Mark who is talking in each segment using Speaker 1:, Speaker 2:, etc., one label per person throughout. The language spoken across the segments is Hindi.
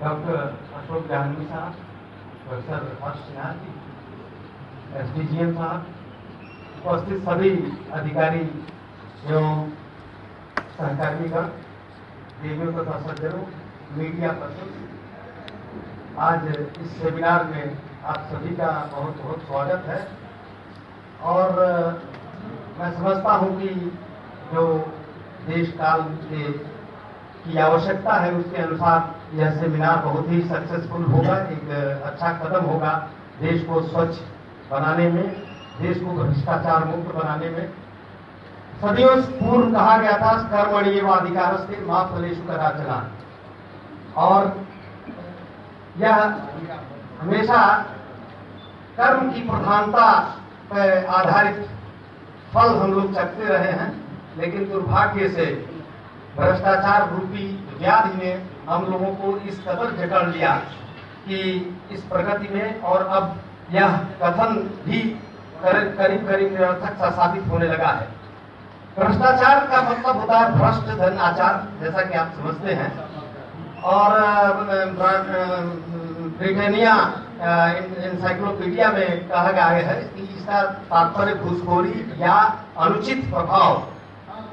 Speaker 1: डॉक्टर अशोक जाहनवी साहब, प्रोफेसर हर्ष सिन्हा जी, एसडीजीएम साहब, उपस्थित सभी अधिकारी एवं सहकर्मीगण, देवियों तथा सज्जनों, मीडिया पर्सन, आज इस सेमिनार में आप सभी का बहुत बहुत स्वागत है। और मैं समझता हूं कि जो देश काल की आवश्यकता है उसके अनुसार यह सेमिनार बहुत ही सक्सेसफुल होगा, एक अच्छा कदम होगा देश को स्वच्छ बनाने में, देश को भ्रष्टाचार मुक्त बनाने में। सदियों पूर्व कहा गया था कर्मण्येवाधिकारस्ते मा फलेषु कदाचन, और यह हमेशा कर्म की प्रधानता पर आधारित फल हम लोग चखते रहे हैं, लेकिन दुर्भाग्य से भ्रष्टाचार रूपी व्याधि ने हम लोगों को इस कदर जकड़ लिया कि इस प्रगति में, और अब यह कथन भी करीब करीब निरर्थक सा साबित होने लगा है। भ्रष्टाचार का मतलब होता है भ्रष्ट धन आचार, जैसा कि आप समझते हैं। और ब्रिटानिया एनसाइक्लोपीडिया में कहा गया है कि इसका तात्पर्य घूसखोरी या अनुचित प्रभाव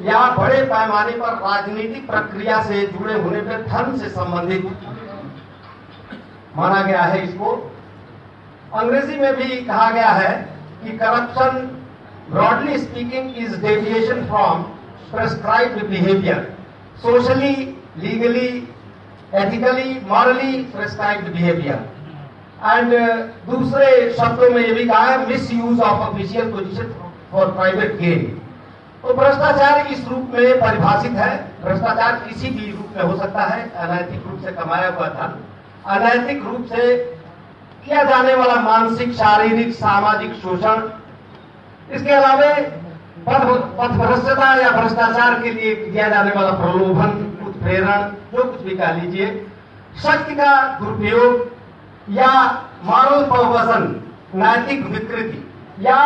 Speaker 1: या बड़े पैमाने पर राजनीतिक प्रक्रिया से जुड़े होने पर धन से संबंधित माना गया है इसको। अंग्रेजी में भी कहा गया है कि corruption broadly speaking is deviation from prescribed behaviour, socially, legally, ethically, morally prescribed behaviour. And दूसरे शब्दों में ये भी कहा है miss use of official position for private gain. तो भ्रष्टाचार इस रूप में परिभाषित है। भ्रष्टाचार किसी भी रूप में हो सकता है, अनैतिक रूप से कमाया हुआ धन, अनैतिक रूप से किया जाने वाला मानसिक, शारीरिक, सामाजिक शोषण, इसके अलावा पथभ्रष्टता या भ्रष्टाचार के लिए किया जाने वाला प्रलोभन, उत्प्रेरण, जो कुछ भी कह लीजिए, शक्ति का दुरुपयोग या मॉरल परवर्जन, नैतिक विकृति या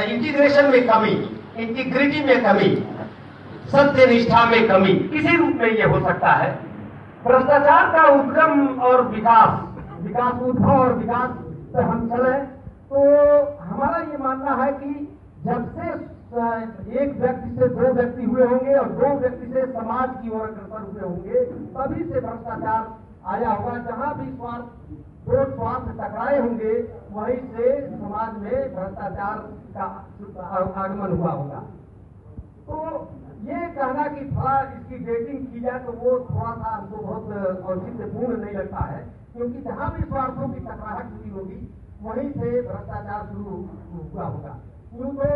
Speaker 1: इंटीग्रेशन में कमी, इंटीग्रिटी में कमी, सत्य निष्ठा में कमी, किसी रूप में यह हो सकता है। भ्रष्टाचार का उद्गम और विकास, उद्भव और विकास से हम चले तो हमारा ये मानना है कि जब से एक व्यक्ति से दो व्यक्ति हुए होंगे और दो व्यक्ति से समाज की ओर अग्रसर हुए होंगे, तभी से भ्रष्टाचार आया होगा। जहां भी दो स्वार्थ टकराए होंगे, वहीं से समाज में भ्रष्टाचार का आगमन हुआ होगा। तो ये कहना कि थोड़ा इसकी डेटिंग की जाए तो वो थोड़ा सा हमको बहुत औचित्यपूर्ण नहीं लगता है, क्योंकि जहां भी स्वार्थों की टकराहट हुई होगी वहीं से भ्रष्टाचार शुरू हुआ होगा। यूं तो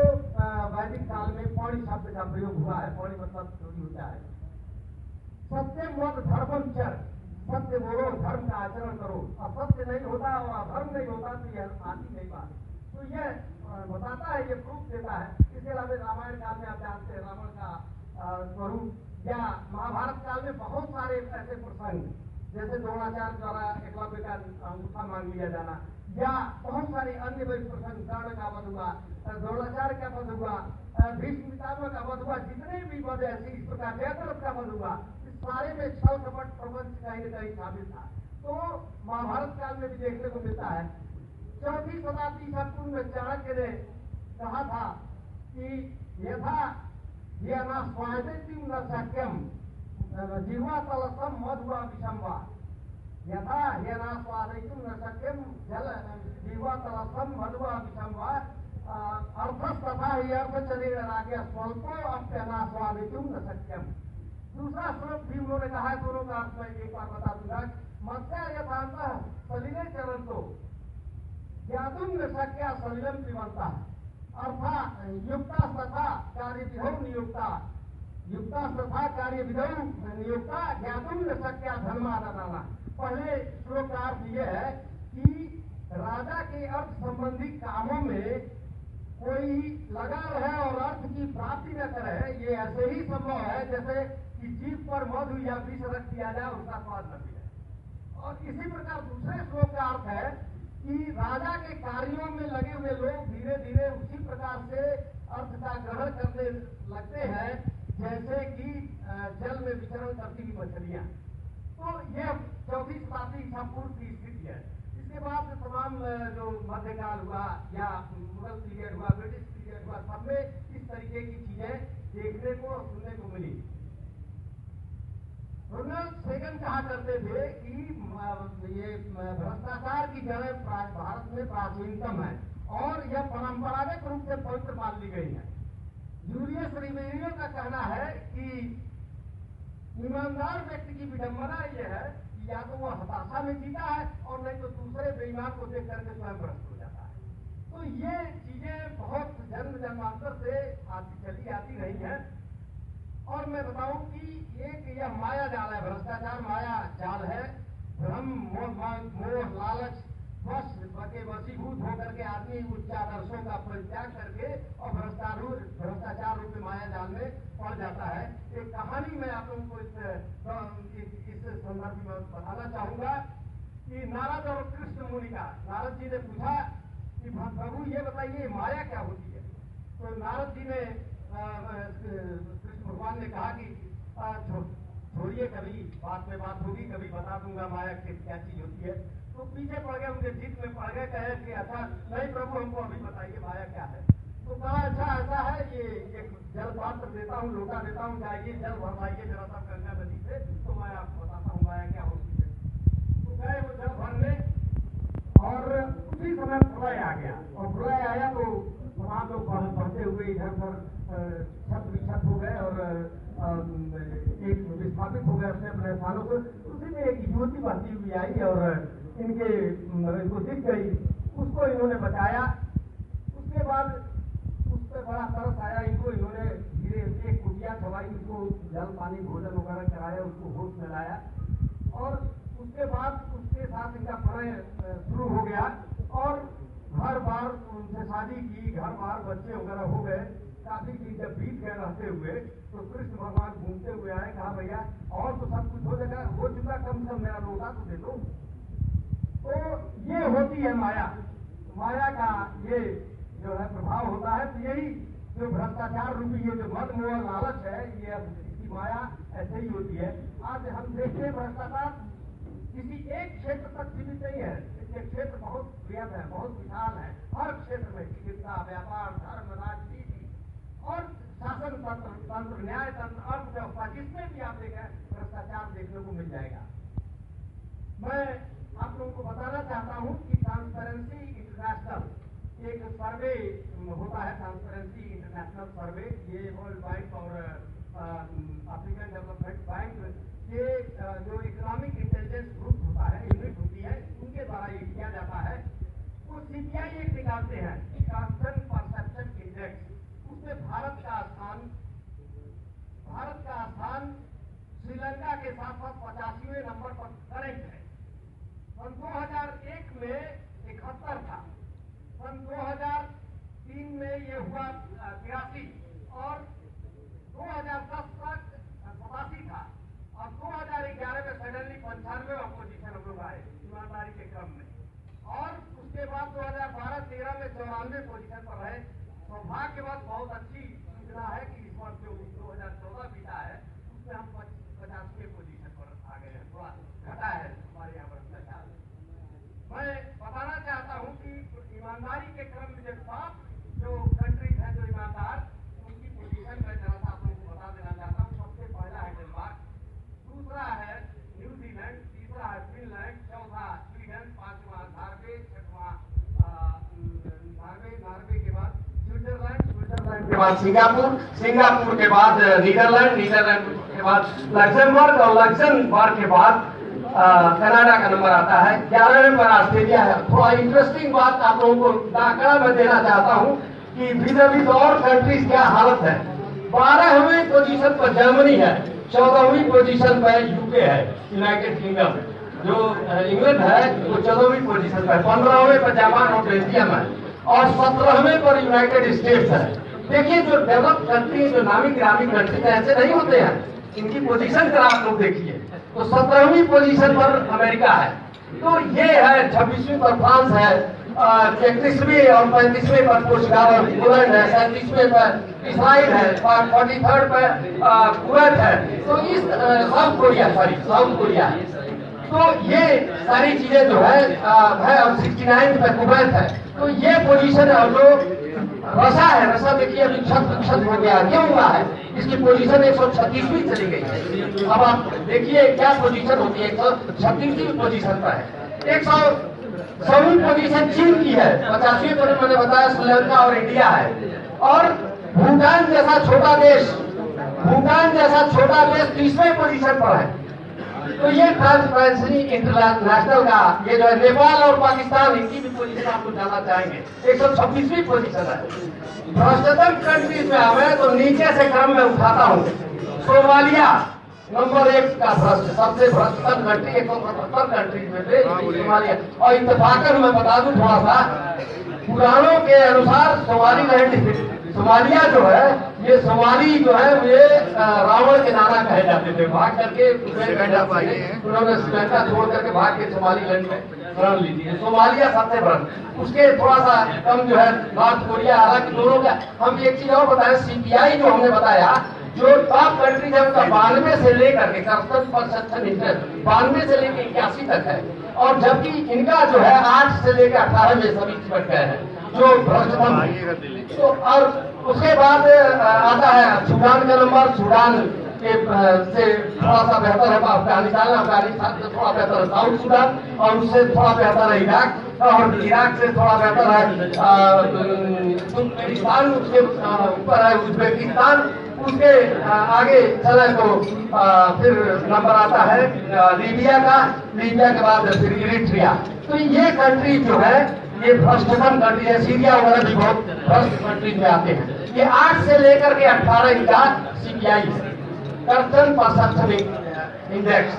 Speaker 1: वैदिक काल में पौड़ी शब्द का प्रयोग हुआ है। पौड़ी मतलब चोरी होता है। सत्यम वद धर्मम चर, सत्य बोलो, धर्म का आचरण करो। असत्य नहीं होता और अधर्म नहीं होता तो यह आती नहीं बात। तो यह बताता है, ये प्रूफ देता है। इसके अलावा रामायण काल में आप जानते हैं रावण का स्वरूप, या महाभारत काल में बहुत सारे ऐसे प्रसंग, जैसे द्रोणाचार्य द्वारा एकलव्य का अंगूठा मांग लिया जाना, या बहुत सारे अन्य प्रसंग, कर्ण का वध हुआ, द्रोणाचार्य का वध हुआ, भीष्म पितामह का वध हुआ, जितने भी वध ऐसे इस प्रकार जयद्रथ का वध हुआ, सारे में छल कपट प्रपंच कहीं न कहीं शामिल था। तो महाभारत काल में भी देखने को मिलता है। 4वीं शताब्दी ईसा पूर्व में चाणक्य ने कहा था कि यथा न स्वादित्यम न शक्यम जीवा तलसम मधुआ विषमवा, यथा न स्वादित्यम न शक्यम जल जीवा तलसम मधुआ विषमवा, अर्थस्तथा ही अर्थचर्य रागे स्वल्पो अप्यना स्वादित्यम न शक्यम। दूसरा श्लोक भी उन्होंने कहा है, दोनों का अर्थ मैं एक बार बता दूंगा। मत्स्या यथांतः सलिले चरंतो ज्ञातुम न शक्या सलिलम पिबंता, अर्थात युक्ता तथा कार्य विधौ नियुक्ता, युक्ता तथा कार्य विधौ नियुक्ता ज्ञातुम न शक्या धर्मादाना। पहले श्लोक का अर्थ यह है कि राजा के अर्थ संबंधी कामों में कोई लगा रहे और अर्थ की प्राप्ति न करे, ये ऐसे ही संभव है जैसे कि जीभ पर मधु या विष रख दिया जाए, उसका स्वाद न मिले। और इसी प्रकार दूसरे श्लोक का अर्थ है कि राजा के कार्यों में लगे हुए लोग धीरे धीरे उसी प्रकार से अर्थ का ग्रहण करने लगते हैं जैसे कि जल में विचरण करती हुई मछलियां। तो ये 4वीं शताब्दी ईसा पूर्व की स्थिति है। इसके बाद तमाम जो मध्यकाल हुआ या मुगल पीरियड हुआ, ब्रिटिश पीरियड हुआ, सब में इस तरीके की चीजें देखने को और सुनने को मिली। रोनाल्ड रेगन कहा करते थे कि ये भ्रष्टाचार की जड़ें भारत में प्राचीनतम है और यह परंपरागत रूप से पवित्र मान ली गई है। जूलियस रिबेरियो का कहना है कि ईमानदार व्यक्ति की विडंबना यह है कि या तो वह हताशा में जीता है और नहीं तो दूसरे बेईमान को देख करके स्वयं भ्रष्ट हो जाता है। तो ये चीजें बहुत जन्म जन्मांतर से चली आती रही हैं। और मैं बताऊं कि एक यह माया जाल है, भ्रष्टाचार माया जाल है। भ्रम, मोह, लालच के वशीभूत होकर के आदमी उच्च आदर्शों का परित्याग करके और भ्रष्टाचार रूप माया जाल में पड़ जाता है। एक कहानी मैं आप लोगों को इस संदर्भ में बताना चाहूंगा कि नारद और कृष्ण मुनि का, नारद जी ने पूछा कि प्रभु ये बताइए माया क्या होती है। तो नारद जी ने कृष्ण भगवान ने कहा कि छोड़िए, कभी बात में बात होगी, कभी बता दूंगा माया क्या चीज होती है। तो पीछे पड़ गए, उनके जीत में पड़ गए, कहे कि अच्छा नहीं प्रभु हमको अभी बताइए माया क्या है। तो कहा अच्छा ऐसा है, ये एक जल पात्र देता हूँ, लोटा देता हूँ, जाइए जल भरवाइए जरा सा गंगा नदी से, तो मैं आपको बताता हूँ माया क्या होती है। तो गए वो जल भरने और उसी समय प्रलय आ गया। और प्रलय आया तो वहां लोग बढ़ते हुए इधर उधर छत विछत हो गए और एक विस्थापित हो गए अपने अपने स्थानों को। उसी में एक युवती बहती हुई आई और इनको दिख गई, उसको इन्होंने बचाया। उसके बाद उस पर बड़ा तरस आया इनको, इन्होंने धीरे एक कुटिया छवाई, उसको जल पानी भोजन वगैरह कराया, उसको होश में लाया और उसके बाद उसके साथ इनका प्रणय शुरू हो गया और घर बार उनसे शादी की, घर बार बच्चे वगैरह हो गए। काफी दिन जब बीत गए रहते हुए तो कृष्ण भगवान घूमते हुए आए, कहा भैया और तो सब कुछ हो चुका, कम से कम मेरा लोटा तो दे दो। तो ये होती है माया। माया का ये जो है प्रभाव होता है। तो यही जो भ्रष्टाचार रूपी ये जो मद मोह लालच है, ये इसकी माया ऐसे ही होती है। आज हम देखते हैं भ्रष्टाचार किसी एक क्षेत्र तक सीमित नहीं है, इसके क्षेत्र बहुत बृहद है, बहुत विशाल है। हर क्षेत्र में चिकित्सा, व्यापार, धर्म, राजनीति और शासन तंत्र, न्याय तंत्र, अर्थव्यवस्था, जिसमें भी आप देखें भ्रष्टाचार देखने को मिल जाएगा। मैं आप लोगों को बताना चाहता हूं कि ट्रांसपेरेंसी इंटरनेशनल एक सर्वे होता है, ट्रांसपेरेंसी इंटरनेशनल सर्वे। ये वर्ल्ड बैंक और अफ्रीकन डेवलपमेंट बैंक के जो इकोनॉमिक इंटेलिजेंस ग्रुप होता है, यूनिट होती है, उनके द्वारा ये किया जाता है। वो सीपीआई एक निकालते हैं, कॉन्स्टेंट परसेप्शन इंडेक्स। उसमें भारत का स्थान श्रीलंका के साथ साथ 85वें नंबर पर करेक्ट है। सन 2001 में 71 था, सन 2003 में ये हुआ 83 और 2010 तक 87 था और 2011 में सडनली 95वां पोजीशन हम लोग आए ईमानदारी के क्रम में। और उसके बाद 2012-13 में 94वें पोजीशन पर रहे। सौभाग्यवश बहुत अच्छी सूचना है कि इस वर्ष जो 2014 बीता है उसमें हम 50वें पोजीशन पर आ गए हैं, थोड़ा घटा है हमारे यहाँ भ्रष्टाचार। मैं बताना चाहता हूँ कि ईमानदारी के क्रम में जो कंट्रीज हैं जो ईमानदार, उनकी पोजीशन मैं जरा सा आप लोगों को बता देना चाहता हूँ। सबसे पहला है डेनमार्क, दूसरा है न्यूजीलैंड, तीसरा है फिनलैंड, चौथा स्वीडन, पांचवा नॉर्वे, छठवां नॉर्वे के बाद स्विट्जरलैंड के बाद सिंगापुर के बाद नीदरलैंड के बाद लक्समबर्ग और लक्समबर्ग के बाद कनाडा का नंबर आता है। 11वें पर ऑस्ट्रेलिया है। थोड़ा इंटरेस्टिंग बात आप लोगों को आंकड़ा मैं देना चाहता हूँ कि vis-a-vis और कंट्रीज क्या हालत है। 12वें पोजीशन पर जर्मनी है, 14वीं पोजीशन पर यूके है, यूनाइटेड किंगडम। जो इंग्लैंड है वो 14वीं पोजीशन पर, 15वें पर जापान और बेल्जियम है और 17वें पर यूनाइटेड स्टेट्स है। देखिए जो डेवलप कंट्री, जो नामी गिरामी कंट्री ऐसे नहीं होते हैं, इनकी पोजीशन कर आप लोग देखिए तो 17वीं पोजीशन पर अमेरिका है। तो ये है 26वीं पर फ्रांस है, 31वें और 35वें पर पोर्चुगाल पोलैंड है, 37वें पर इसराइल है, 43rd पर कुवैत है, तो इस साउथ कोरिया है। तो ये सारी चीजें जो है और 69 पे कुवैत है। तो ये पोजीशन है। और जो रसा देखिए अभी 6% हो गया, क्यों हुआ है? इसकी पोजीशन 136वीं चली गई है। अब आप देखिए क्या पोजीशन होती है, 136वीं पोजीशन पर है। 100वीं पोजीशन चीन की है, 50वीं पर मैंने बताया श्रीलंका और इंडिया है। और भूटान जैसा छोटा देश 30वें पोजीशन पर है। तो ये ट्रांसपेरेंसी इंटरनेशनल का ये जो है नेपाल और पाकिस्तान, इनकी भी पोजीशन आपको जानना चाहेंगे, 126वीं पोजीशन है। भ्रष्टतम कंट्रीज में हमें तो नीचे से क्रम में उठाता हूँ। सोमालिया नंबर 1 का भ्रष्ट, सबसे भ्रष्टतम कंट्री 177 कंट्रीज में से सोमालिया। और इत्तेफाकन मैं बता दूं थोड़ा सा, पुराणों के अनुसार सोमालिया जो है, ये सोमाली जो है ये रावण के नाना कहे जाते थे। भाग करके उन्होंने श्रीलंका छोड़ करके भाग के सोमाली लैंड में शरण ली थी। सोमालिया सबसे बड़ा, उसके थोड़ा सा कम जो है नॉर्थ कोरिया। हालांकि दोनों का हम एक चीज और बताया, CPI जो हमने बताया, जो टॉप कंट्रीज है उनका 92 से लेकर के 92 से लेकर 81 तक है। और जबकि इनका जो है 8 से लेकर 18 में सभी चिपट गए हैं जो भ्रष्टतम। तो और उसके बाद आता है सूडान का नंबर। सूडान के से थोड़ा सा बेहतर है अफगानिस्तान से थोड़ा बेहतर है साउथ सूडान, और उससे थोड़ा बेहतर है इराक, और इराक से थोड़ा बेहतर है तुर्कमेनिस्तान, उसके ऊपर है उज्बेकिस्तान, उसके आगे चले तो फिर नंबर आता है लीबिया के बाद फिर इरिट्रिया। तो ये कंट्री जो है ये भ्रष्टतम कंट्री है। सीरिया वगैरह भी बहुत भ्रष्ट कंट्री में आते हैं। ये 8 से लेकर के 18 इनका CPI करप्शन परसेप्शन इंडेक्स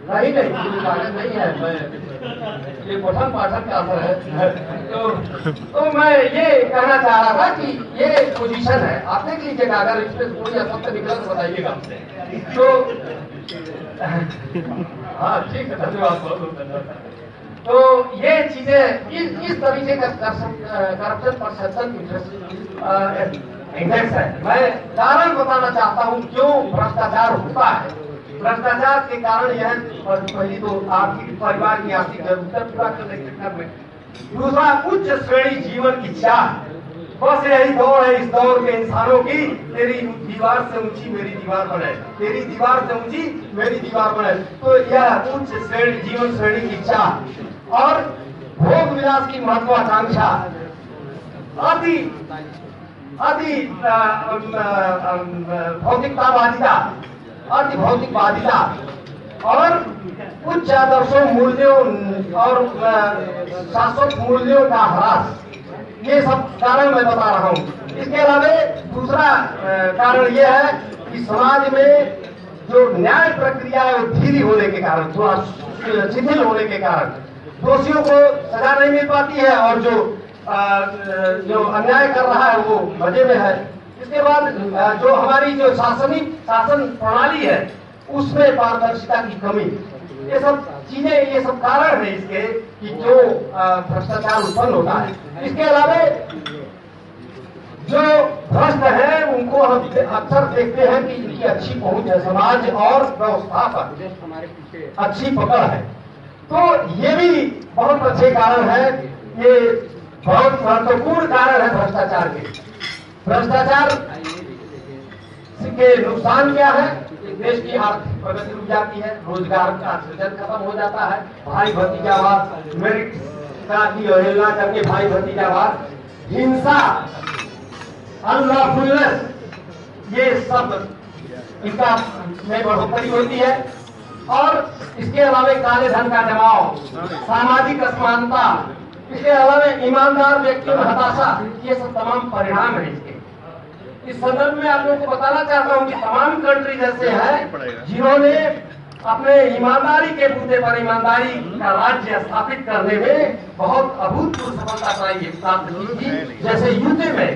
Speaker 1: नहीं है, ये पठन पाठन का असर है। तो मैं ये कहना चाह रहा था कि ये पोजीशन है, आप देख लीजिएगा। अगर इसमें कोई असत्य निकला तो बताइएगा। तो हाँ ठीक है, धन्यवाद, बहुत धन्यवाद। तो ये चीजें इस तरीके का करप्शन परसेप्शन इंडेक्स है। मैं कारण बताना चाहता हूँ क्यों भ्रष्टाचार होता है। भ्रष्टाचार के कारण यह पहली तो आर्थिक परिवार की आर्थिक जरूरतें पूरा करने के चक्कर में, दूसरा उच्च श्रेणी जीवन की चाह। बस यही दौड़ है इस दौर के इंसानों की, तेरी दीवार से ऊंची मेरी दीवार बने, तेरी दीवार से ऊंची मेरी दीवार बने। तो यह उच्च श्रेणी जीवन श्रेणी की चाह और भोग विलास की महत्वाकांक्षा, अति भौतिकवादिता और उच्च आदर्शों मूल्यों और शाश्वत मूल्यों का ह्रास, ये सब कारण मैं बता रहा हूँ। इसके अलावा दूसरा कारण यह है कि समाज में जो न्याय प्रक्रिया है वो धीरी होने के कारण, थोड़ा शिथिल होने के कारण दोषियों को सजा नहीं मिल पाती है, और जो अन्याय कर रहा है वो मजे में है। इसके बाद जो हमारी जो शासन प्रणाली है उसमें पारदर्शिता की कमी, ये सब चीजें, ये सब कारण है इसके कि जो भ्रष्टाचार उत्पन्न होता है। इसके अलावा जो भ्रष्ट है उनको हम अक्सर देखते हैं कि इनकी अच्छी पहुंच है, समाज और व्यवस्था पर अच्छी पकड़ है। तो ये भी बहुत अच्छे कारण है, ये बहुत महत्वपूर्ण कारण है भ्रष्टाचार के। भ्रष्टाचार के नुकसान क्या है? देश की आर्थिक प्रगति रुक जाती है, रोजगार का सृजन खत्म हो जाता है, भाई भतीजावाद, मेरिट की अवहेलना करके भाई भतीजावाद, हिंसा, अनलॉफुलनेस, ये सब इनका में बढ़ोतरी होती है। और इसके अलावा काले धन का जमाव, सामाजिक असमानता, इसके अलावा ईमानदार व्यक्तियों में हताशा, ये सब तमाम परिणाम है इसके। इस संदर्भ में आप लोगों को बताना चाहता हूं कि तमाम कंट्रीज ऐसे हैं जिन्होंने अपने ईमानदारी के बूते पर ईमानदारी का राज्य स्थापित करने में बहुत अभूतपूर्व सफलता प्राप्त की थी। जैसे यूके में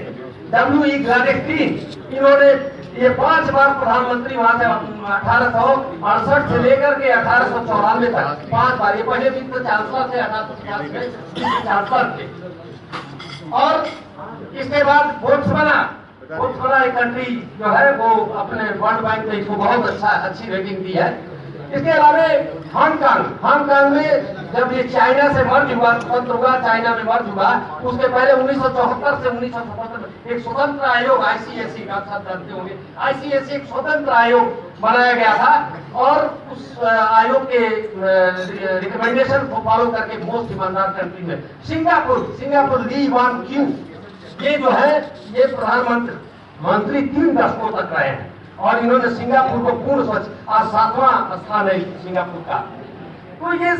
Speaker 1: WE ग्लाडेस्टीन, इन्होंने ये 5 बार प्रधानमंत्री वहां से 1868 से लेकर के 1894 तक 5 बार। ये पहले भी तो चांसलर थे 1850 में चांसलर थे। और इसके बाद बोट्सवाना एक कंट्री जो है वो अपने वर्ल्ड बैंक ने इसको बहुत अच्छी रेटिंग दी है। इसके अलावा हांगकांग में जब ये चाइना से मर्ज हुआ, स्वतंत्र हुआ, चाइना में मर्ज हुआ, उसके पहले 1974 से 1977 एक स्वतंत्र आयोग आईसीएसई का आप जानते होंगे, आईसीएसई एक स्वतंत्र आयोग बनाया गया था और उस आयोग के रिकमेंडेशन को फॉलो करके मोस्ट ईमानदार कंट्री में सिंगापुर ली वान क्यू ये जो है ये प्रधानमंत्री 3 दशकों तक रहे हैं और इन्होंने सिंगापुर को पूर्ण स्वच्छ, आज 7वां स्थान है सिंगापुर का। तो ये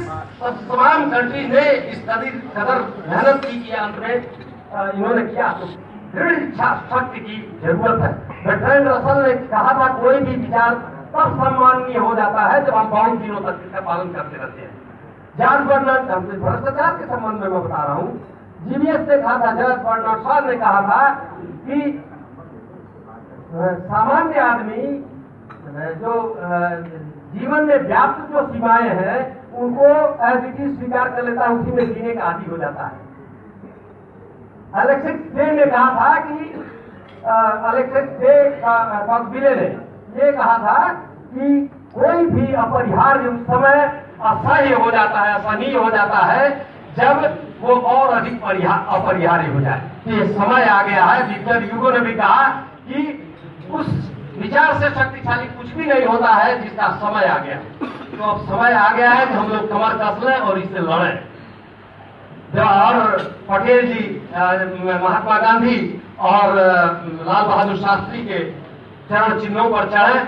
Speaker 1: तमाम कंट्री ने इस कदर मेहनत की अंत में इन्होंने किया। तो दृढ़ इच्छा शक्ति की जरूरत है। बर्ट्रैंड रसल ने कहा था कोई भी विचार तब सम्माननीय हो जाता है जब हम बहुत दिनों तक इसका पालन करते रहते हैं। जॉर्ज बर्नार्ड भ्रष्टाचार के संबंध में मैं बता रहा हूँ, जीबीएस ने कहा था, जॉर्ज बर्नार्ड ने कहा था कि सामान्य आदमी जो जीवन में व्याप्त जो सीमाएं हैं उनको एज इट इज स्वीकार कर लेता है, उसी में जीने का आदी हो जाता है। अलेक्सिस डे ने कहा था कि अलेक्सिस डे टॉक्सविले ने ये कहा था कि कोई भी अपरिहार्य उस समय असह्य हो जाता है, असहनीय हो जाता है जब वो और अधिक अपरिहार्य हो जाए। तो ये समय आ गया है। विक्टर ह्यूगो ने भी कहा कि उस विचार से शक्तिशाली कुछ भी नहीं होता है जिसका समय आ गया। तो अब समय आ गया है कि हम लोग कमर कस लें और इससे लड़ें। जवाहर पटेल जी, महात्मा गांधी और लाल बहादुर शास्त्री के चरण चिन्हों पर चढ़े।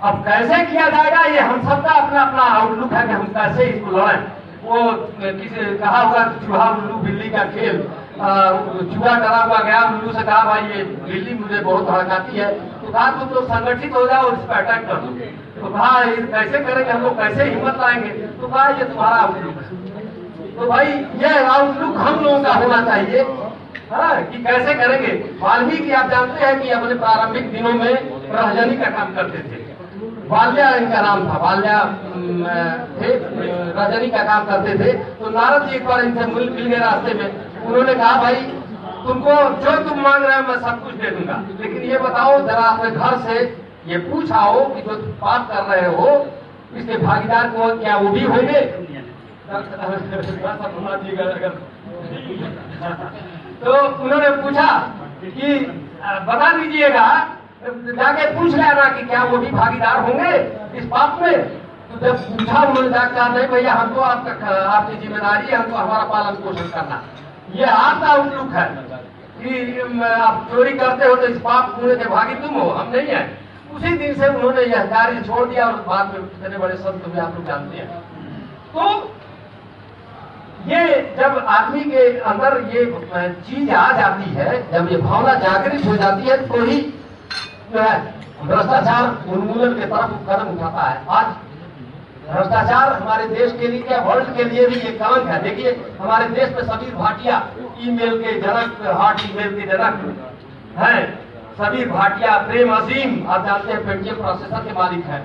Speaker 1: अब कैसे किया जाएगा ये हम सबका अपना अपना आउटलुक है कि हम कैसे इसको लड़ें। वो किसी कहा हुआ चूहा उल्लू बिल्ली का खेल, चूहा डरा हुआ गया, उल्लू से कहा भाई ये बिल्ली मुझे बहुत भड़काती है, तो कहा तुम लोग संगठित हो जाओ और इस पर अटैक कर दो। तो कहा कैसे करेंगे हम लोग, कैसे हिम्मत लाएंगे? तो कहा ये तुम्हारा आउटलुक है। तो भाई ये आउटलुक हम लोगों का होना चाहिए कि कैसे करेंगे। वाल्मीकि आप जानते हैं कि अपने प्रारंभिक दिनों में रहजनी का काम करते थे। वाल्या इनका नाम था, वाल्या थे, रजनी का काम करते थे। तो नारद जी एक बार इनसे मिल गए रास्ते में। उन्होंने कहा भाई तुमको जो तुम मांग रहे हो मैं सब कुछ दे दूंगा, लेकिन ये बताओ जरा अपने घर से ये पूछाओ कि जो तुम पाप कर रहे हो इसके भागीदार को क्या वो भी होंगे? तो उन्होंने पूछा कि बता दीजिएगा, जाके पूछ लेना कि क्या वो भी भागीदार होंगे इस पाप में। तो जब पूछा उन्होंने जाकर कहा नहीं भैया हमको आपकी जिम्मेदारी है, हमको हमारा पालन पोषण करना। ये आपका आउटलुक है कि आप चोरी करते हो तो इस पाप पुण्य के भागी तुम हो, हम नहीं है। उसी दिन से उन्होंने यह कार्य छोड़ दिया और बाद में इतने बड़े संत हुए, आप लोग जानते हैं। तो ये जब आदमी के अंदर ये चीज आ जाती है, जब ये भावना जागृत हो जाती है तो ही जो है भ्रष्टाचार उन्मूलन की तरफ कदम उठाता है। आज भ्रष्टाचार हमारे देश के लिए क्या वर्ल्ड के लिए भी ये कलंक है। देखिए हमारे देश में समीर भाटिया ईमेल के जनक, हॉट ईमेल के जनक हैं। समीर भाटिया, प्रेम अजीम आप जानते हैं पेटीएम प्रोसेसर के मालिक हैं।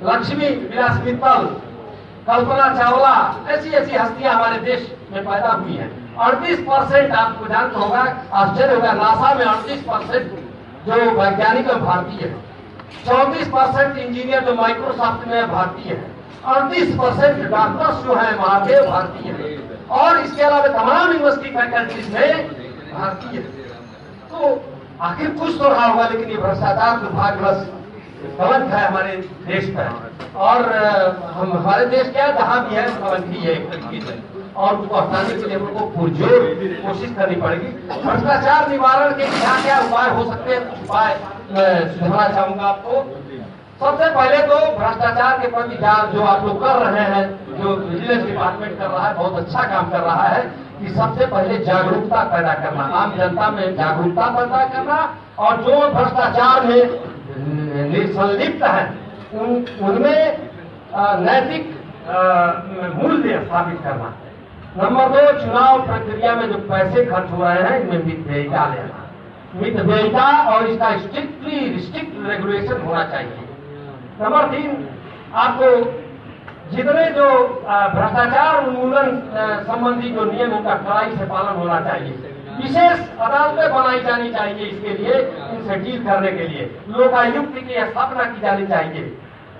Speaker 1: लक्ष्मी विलास मित्तल, कल्पना चावला, ऐसी ऐसी हस्तियां हमारे देश में पैदा हुई हैं। 38% आपको जानते होगा, आश्चर्य होगा, नासा में 38% जो वैज्ञानिक भारतीय है, 34% इंजीनियर जो माइक्रोसॉफ्ट में भारतीय है, 38% डॉक्टर्स जो है वहां पे भारतीय है, और इसके अलावा तमाम यूनिवर्सिटी फैकल्टीज में भारतीय है। तो आखिर कुछ तो रहा होगा, लेकिन ये भ्रष्टाचार दुर्भाग्यवश कलंक है हमारे देश पर। और हम हमारे देश क्या जहां भी है कलंक ही है एक तरीके से, और उसको हटाने के लिए हमको पुरजोर कोशिश करनी पड़ेगी। भ्रष्टाचार निवारण के क्या क्या उपाय हो सकते हैं, कुछ उपाय मैं सुझाना चाहूंगा आपको। सबसे पहले तो भ्रष्टाचार के प्रति जो आप लोग कर रहे हैं, जो विजिलेंस डिपार्टमेंट कर रहा है, बहुत अच्छा काम कर रहा है कि सबसे पहले जागरूकता पैदा करना, आम जनता में जागरूकता पैदा करना, और जो भ्रष्टाचार में संलिप्त है उनमें नैतिक मूल्य स्थापित करना। नंबर 2, चुनाव प्रक्रिया में जो पैसे खर्च हो रहे हैं इनमें भी डालेना। मितव्ययिता और इसका स्ट्रिक्ट रेगुलेशन होना चाहिए। नंबर 3, आपको जितने जो भ्रष्टाचार उन्मूलन संबंधी जो नियम उनका कड़ाई से पालन होना चाहिए। विशेष अदालतें बनाई जानी चाहिए इसके लिए, इनसे डील करने के लिए लोकायुक्त की स्थापना की जानी चाहिए।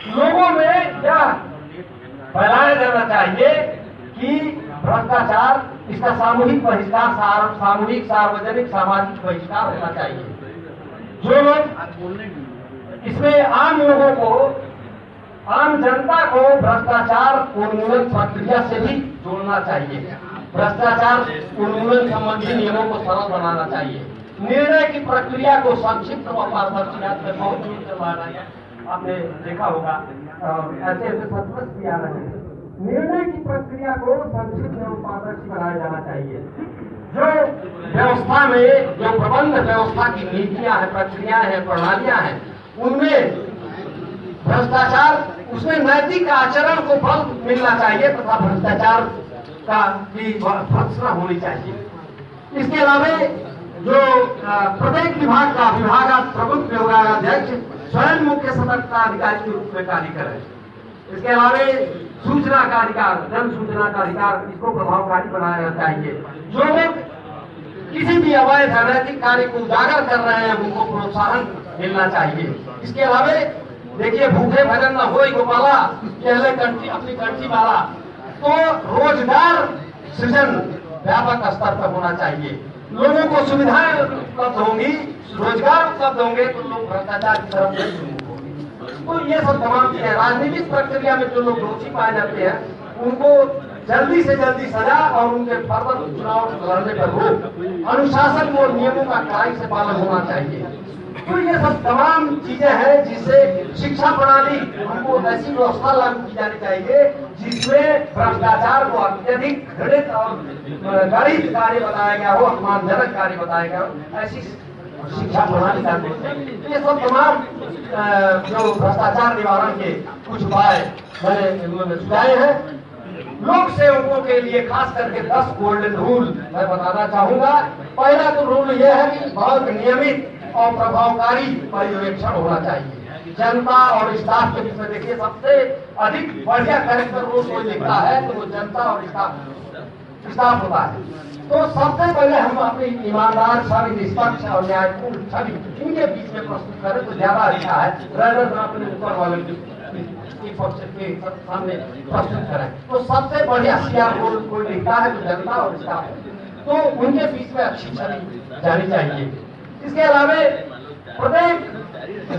Speaker 1: लोगों में यह फैलाया जाना चाहिए कि भ्रष्टाचार इसका सामूहिक बहिष्कार, सामूहिक सार्वजनिक सामाजिक बहिष्कार होना चाहिए। जो लोग इसमें आम लोगों को, आम जनता को भ्रष्टाचार उन्मूलन प्रक्रिया से भी जोड़ना चाहिए। भ्रष्टाचार उन्मूलन संबंधी नियमों को सरल बनाना चाहिए। निर्णय की प्रक्रिया को संक्षिप्त और पारदर्शी, बहुत दूर चल रहा है, आपने देखा होगा ऐसे ऐसे सतर्क भी आ रहे हैं। निर्णय की प्रक्रिया को संक्षिप्त एवं पारदर्शी बनाया जाना चाहिए। जो व्यवस्था में, जो प्रबंध व्यवस्था की नीतियां हैं, प्रक्रियाएं हैं, प्रणालियां हैं, उनमें भ्रष्टाचार, उसमें नैतिक आचरण को बल मिलना चाहिए तथा भ्रष्टाचार का की भर्त्सना होनी चाहिए। इसके अलावा जो प्रत्येक विभाग का प्रमुख विभागाध्यक्ष स्वयं मुख्य सतर्कता अधिकारी के रूप में कार्य करें। इसके अलावा सूचना का अधिकार, जन सूचना का अधिकार, इसको प्रभावकारी बनाना चाहिए। जो लोग किसी भी अवैध अनैतिक कार्य को उजागर कर रहे हैं उनको प्रोत्साहन मिलना चाहिए। इसके अलावा देखिए, भूखे भजन न होई गोपाला, पहले कंठी अपनी कंठी वाला, तो रोजगार सृजन व्यापक स्तर पर होना चाहिए। लोगों को सुविधाएं उपलब्ध होंगी, रोजगार उपलब्ध होंगे तो लोग भ्रष्टाचार की तरफ नहीं होंगे। तो ये सब तमाम चीजें, राजनीतिक प्रक्रिया में जो लोग दोषी पाए जाते हैं उनको जल्दी से जल्दी सजा और उनके फर्दर चुनाव लड़ने पर रोक, अनुशासन और नियमों का कड़ाई से पालन होना चाहिए। तो ये सब तमाम चीजें हैं जिससे शिक्षा प्रणाली, हमको ऐसी व्यवस्था लागू की जानी चाहिए जिसमें भ्रष्टाचार को अत्यधिक घृणित और गणित कार्य बताया गया हो, अपमानजनक कार्य बताया गया हो, ऐसी शिक्षा प्रणाली लागू होनी चाहिए। ये सब तमाम जो भ्रष्टाचार निवारण के कुछ उपाय मैंने सुझाए हैं। लोक सेवकों के लिए खास करके 10 गोल्डन रूल मैं बताना चाहूंगा। पहला तो रूल यह है कि बहुत नियमित और प्रभावकारी पर्यवेक्षण होना चाहिए। जनता और स्टाफ के बीच में देखिए, सबसे अधिक बढ़िया कैरेक्टर रोल कोई लिखता है तो वो जनता और स्टाफ होता है। तो सबसे पहले हम अपनी ईमानदार छवि, निष्पक्ष और न्यायपूर्ण छवि इनके बीच में प्रस्तुत करें तो ज्यादा अच्छा है, rather अपने ऊपर वाले पक्ष के सामने प्रस्तुत करें। तो सबसे बढ़िया सीआर रोल कोई लिखता है तो जनता और स्टाफ, तो उनके बीच में अच्छी छवि जानी चाहिए। इसके अलावा प्रत्येक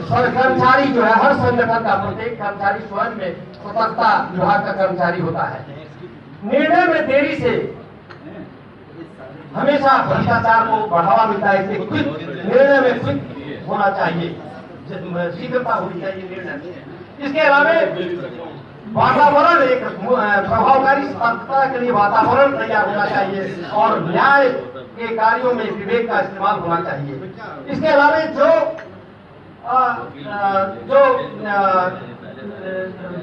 Speaker 1: कर्मचारी जो है, हर संगठन का प्रत्येक कर्मचारी स्वयं में सतर्कता विभाग का कर्मचारी होता है। निर्णय में देरी से हमेशा भ्रष्टाचार को बढ़ावा मिलता है, इसलिए क्विक निर्णय में क्विक होना चाहिए, शीघ्रता होनी चाहिए निर्णय। इसके अलावा वातावरण, एक प्रभावकारी सतर्कता के लिए वातावरण तैयार होना चाहिए और न्याय के कार्यों में विवेक का इस्तेमाल होना चाहिए। इसके अलावा जो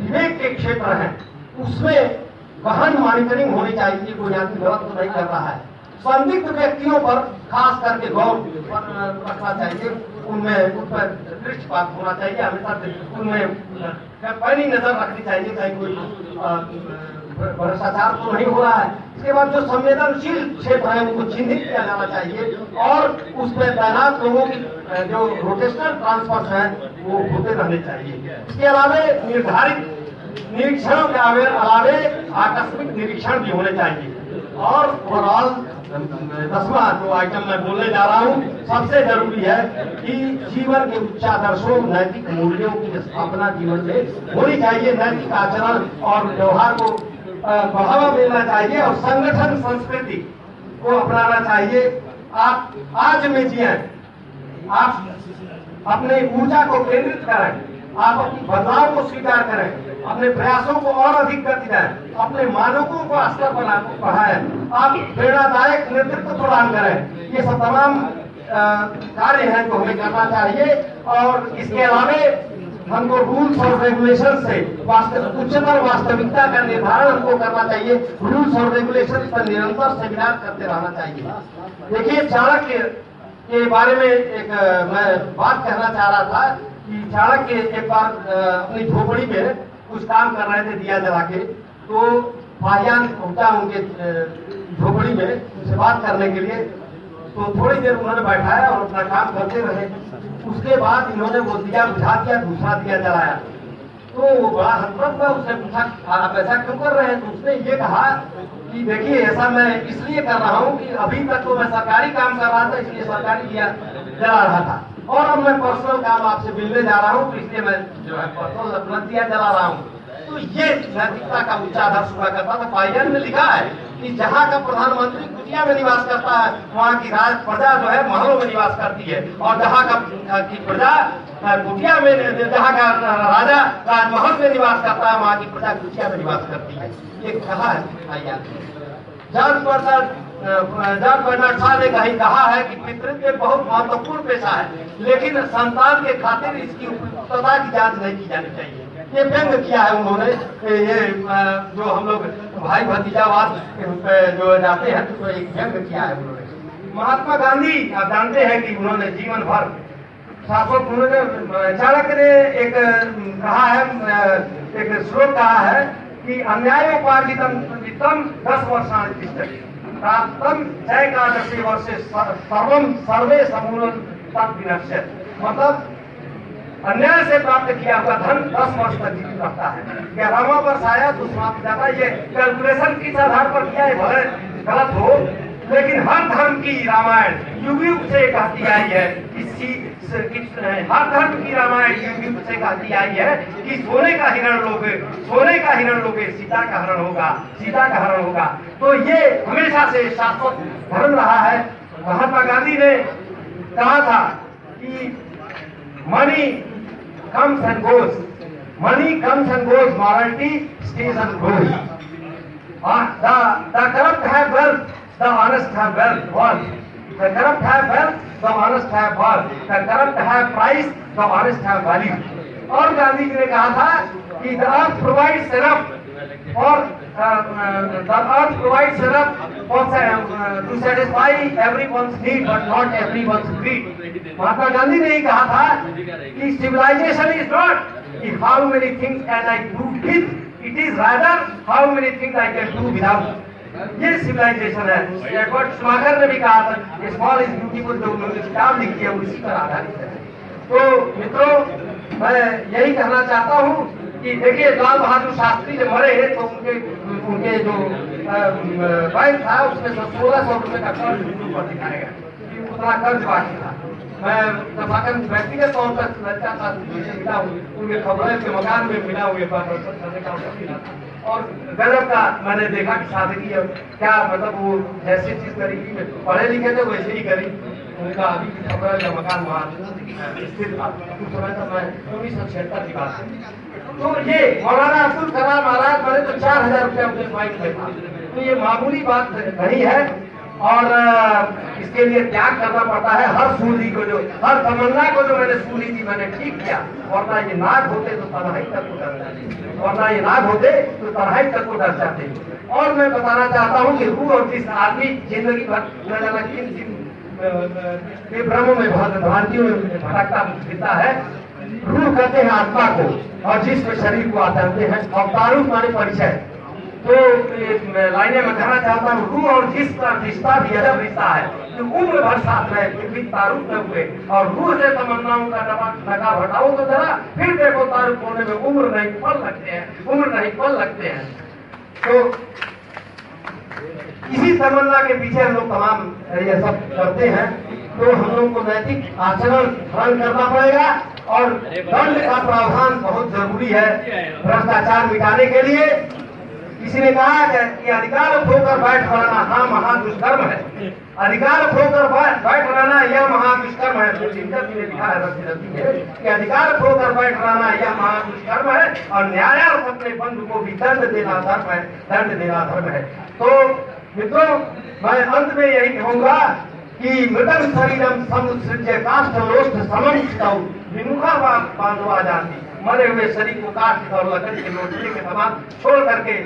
Speaker 1: विवेक के क्षेत्र हैं उसमें गहन मॉनिटरिंग होनी चाहिए, कोई आदमी गलत तो नहीं कर रहा है। संदिग्ध व्यक्तियों पर खास करके गौर रखना चाहिए, उनमें उन पर दृष्टिपात होना चाहिए, हमेशा उनमें पैनी नजर रखनी चाहिए कहीं कोई भ्रष्टाचार तो नहीं हो रहा है। इसके बाद जो संवेदनशील क्षेत्र है उनको चिन्हित किया जाना चाहिए और उसमें तैनात लोगों की जो रोटेशनल ट्रांसफर है वो होते रहने चाहिए। इसके अलावा निर्धारित निरीक्षणों के अलावे आकस्मिक निरीक्षण भी होने चाहिए। और ओवरऑल 10वां जो आइटम मैं बोलने जा रहा हूँ, सबसे जरूरी है कि जीवन के उच्चादर्शों, नैतिक मूल्यों की स्थापना जीवन में होनी चाहिए। नैतिक आचरण और व्यवहार को बढ़ावा मिलना चाहिए और संगठन संस्कृति को अपनाना चाहिए। आप आज में जिए, आप अपने ऊर्जा को केंद्रित करें, आप अपनी बदलाव को स्वीकार करें, अपने प्रयासों को और अधिक गति दें, अपने मानकों को स्तर बढ़ाएं, आप प्रेरणादायक नेतृत्व प्रदान करें। ये सब तमाम कार्य हैं जो हमें करना चाहिए। और इसके अलावा हमको रूल्स और रेगुलेशन से उच्चतर वास्तविकता का निर्धारण हमको करना चाहिए। रूल्स और रेगुलेशन पर निरंतर सेमिनार करते रहना चाहिए। देखिए, चाणक्य के बारे में एक मैं बात कहना चाह रहा था कि चाणक्य एक बार अपनी झोपड़ी में कुछ काम कर रहे थे दिया जला के, तो फाहियान पहुंचा उनके झोपड़ी में उनसे बात करने के लिए। तो थोड़ी देर उन्होंने बैठाया और अपना काम करते रहे। उसके बाद इन्होंने वो दिया बुझा दिया, दूसरा दिया जलाया। तो वो बड़ा हतप्रभ हुआ, उसने पूछा आप ऐसा क्यों कर रहे हैं? तो उसने ये कहा कि देखिए ऐसा मैं इसलिए कर रहा हूँ कि अभी तक तो मैं सरकारी काम कर रहा था, इसलिए सरकारी दिया जला रहा था, और अब मैं पर्सनल काम आपसे मिलने जा रहा हूँ, तो इसलिए मैं जो है पर्सनल अपना दिया जला रहा हूँ। तो ये नैतिकता का उच्च आदर्श हुआ करता था। पायन में लिखा है कि जहाँ का प्रधानमंत्री कुटिया में निवास करता है, वहाँ की प्रजा जो है महलों में निवास करती है, और जहाँ की प्रजा कुटिया में, जहाँ का राजा राजमहल में निवास करता है, वहाँ की प्रजा कुटिया में निवास करती है। ये कहा है पायन। जॉर्ज बर्नार्ड शॉ ने कहीं कहा है कि पितृत्व एक बहुत महत्वपूर्ण पेशा है, लेकिन संतान के खातिर इसकी उपयुक्तता की जांच नहीं की जानी चाहिए। ये व्यंग किया है उन्होंने। ये जो हम लोग भाई भतीजावाद जो जाते हैं, तो एक व्यंग किया है उन्होंने। महात्मा गांधी आप जानते हैं कि उन्होंने जीवन भर शासक, उन्होंने चाणक्य ने एक कहा है, एक श्लोक कहा है कि अन्यायोपार्जितम वित्तम 10 वर्षाणि तिष्ठति प्राप्तम जयकादशी वर्षे सर्वम सर्वे समूलं तत् विनश्यति। मतलब अन्याय से प्राप्त किया हुआ धन 10 वर्ष तक जीवित रहता है। 11वां वर्ष आया तो समाप्त जाता है। ये कैलकुलेशन किस आधार पर किया है, भले गलत हो, लेकिन हर धर्म की रामायण युग युग से कहती आई है, हर धर्म की रामायण युग युग से कहती आई है कि सोने का हिरण लोगे सीता का हरण होगा। तो ये हमेशा से शाश्वत धर्म रहा है। महात्मा गांधी ने कहा था कि money comes and goes, morality stays and grows. The corrupt have wealth, the honest have wealth. The corrupt have wealth, the honest have worth. The corrupt have price, the honest have value. और गांधी जी ने कहा था कि the earth provides enough to satisfy everyone's need, but not everyone's greed. Mahatma Gandhi ने ही कहा था कि civilization is not how many things can I do with, it is rather how many things I can do without. ये सिविलाइजेशन है। एडवर्ड स्माकर ने भी कहा था स्मॉल इज ब्यूटीफुल, जो उन्होंने किताब लिखी है उसी पर आधारित है। तो मित्रों, मैं यही कहना चाहता हूँ कि देखिए लाल बहादुर शास्त्री जब मरे तो उनके जो बैंक था उसमें 1600 रुपए का कर्ज ऊपर दिखाया गया कि उतना कर्ज बाकी था। मैं सभाकन व्यक्तिगत तौर पर लड़का शास्त्री से मिला हूँ, उनके खबरें के मकान में मिला हुए और गजब का मैंने देखा कि सादगी है क्या, मतलब वो जैसी चीज करेगी में पढ़े लिखे थे वैसे ही करी। उनका अभी की खबर का मकान वहाँ स्थित था, उस समय तक मैं 1976 की बात है। तो ये मौलाना अब्दुल कलाम महाराज बने तो 4000 रुपया उनके बाइक में था। तो ये मामूली बात नहीं है, और इसके लिए त्याग करना पड़ता है। हर सूली को जो, हर तमन्ना को जो मैंने सूली थी मैंने ठीक किया, वरना ये नाग होते तो तनहाई तक को डर जाते, और मैं बताना चाहता हूँ कि रूह और जिस आदमी जिंदगी भर न जाना किन ब्रह्मों में भ्रांतियों में भटकता फिरता है, रूह कहते हैं आत्मा को, और जिसमें शरीर को आते हैं अवतारूप माने परिचय। तो लाइने में कहना चाहता हूँ, रूह और जिसका रिश्ता भी अजब रिश्ता है, जो उम्र भर साथ रहे फिर भी तारुफ न हुए, और रूह से तमन्नाओं का नकाब हटाओ तो जरा, फिर देखो तारुफ होने में उम्र नहीं पल लगते हैं। तो इसी तमन्ना के पीछे हम लोग तमाम ये सब करते हैं। तो हम लोग को नैतिक आचरण पालन करना पड़ेगा, और दंड का प्रावधान बहुत जरूरी है भ्रष्टाचार मिटाने के लिए। किसी ने कहा कि अधिकार खोकर बैठ रहना हाँ महादुष्कर्म है, अधिकार खोकर बैठ रहना यह महादुष्कर्म है। तो चिंतक जी ने लिखा है कि अधिकार खोकर बैठ रहना यह महादुष्कर्म है, और न्यायार्थ अपने बंधु को भी दंड देना धर्म है। तो मित्रों, मैं अंत में यही कहूंगा कि मृतम शरीरम समुत्सृज्य काष्ठ लोष्ठ समम विमुखा बांधवा जानती, मरे हुए शरीर को काष्ठ और लकड़ी के लोटने के समान छोड़ करके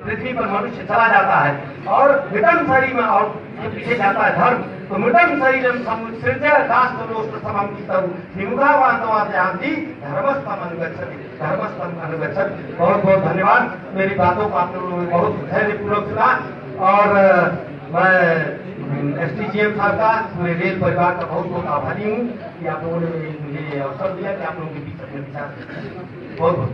Speaker 1: पृथ्वी पर मनुष्य चला जाता है और मृतम शरीर में और पीछे जाता है धर्म, तो मृतम शरीर सृज राष्ट्र समम जानती धर्मस्तम अनुगच्छति। बहुत बहुत धन्यवाद। मेरी बातों को आप लोगों ने बहुत धैर्यपूर्वक सुना और मैं एसडीजीएम साहब का, पूरे रेल परिवार का बहुत बहुत आभारी हूँ कि आप लोगों ने मुझे अवसर दिया कि आप लोगों के बीच अपने विचार। बहुत बहुत